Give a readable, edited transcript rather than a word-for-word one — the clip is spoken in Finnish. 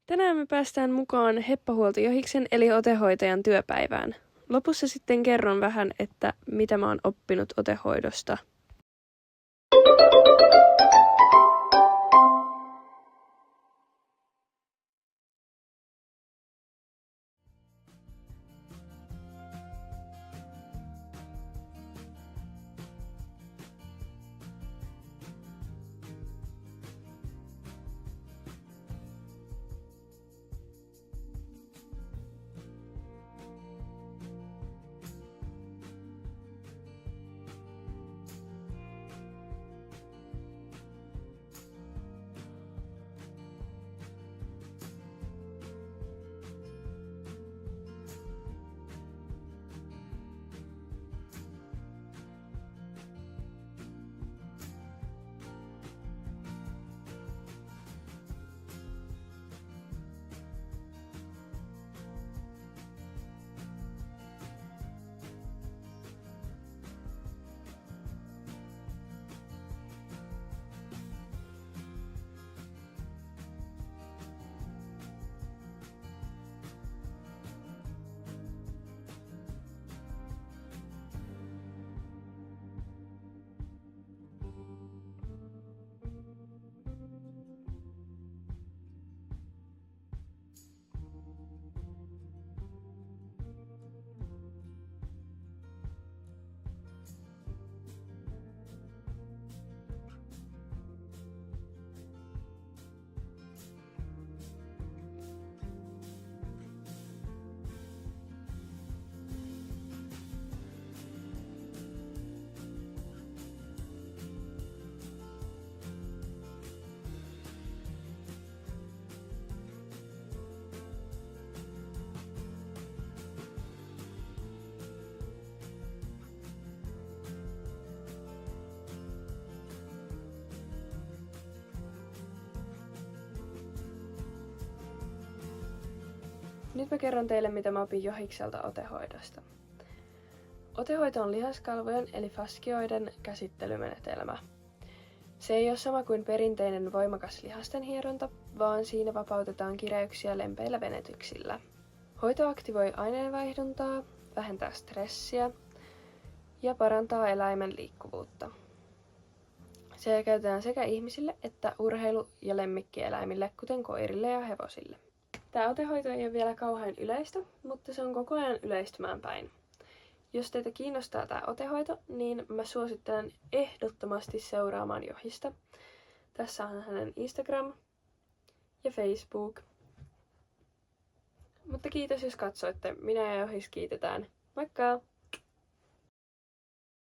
Tänään me päästään mukaan heppahuoltojohiksen eli otehoitajan työpäivään. Lopussa sitten kerron vähän, että mitä mä oon oppinut otehoidosta. Nyt mä kerron teille, mitä mä opin johikselta otehoidosta. Otehoito on lihaskalvojen eli faskioiden käsittelymenetelmä. Se ei ole sama kuin perinteinen voimakas lihasten hieronta, vaan siinä vapautetaan kireyksiä lempeillä venetyksillä. Hoito aktivoi aineenvaihduntaa, vähentää stressiä ja parantaa eläimen liikkuvuutta. Se käytetään sekä ihmisille että urheilu- ja lemmikkieläimille, kuten koirille ja hevosille. Tämä otehoito ei ole vielä kauhean yleistä, mutta se on koko ajan yleistymään päin. Jos teitä kiinnostaa tämä otehoito, niin mä suosittelen ehdottomasti seuraamaan Johista. Tässä on hänen Instagram ja Facebook. Mutta kiitos jos katsoitte. Minä ja Johis kiitetään. Moikka!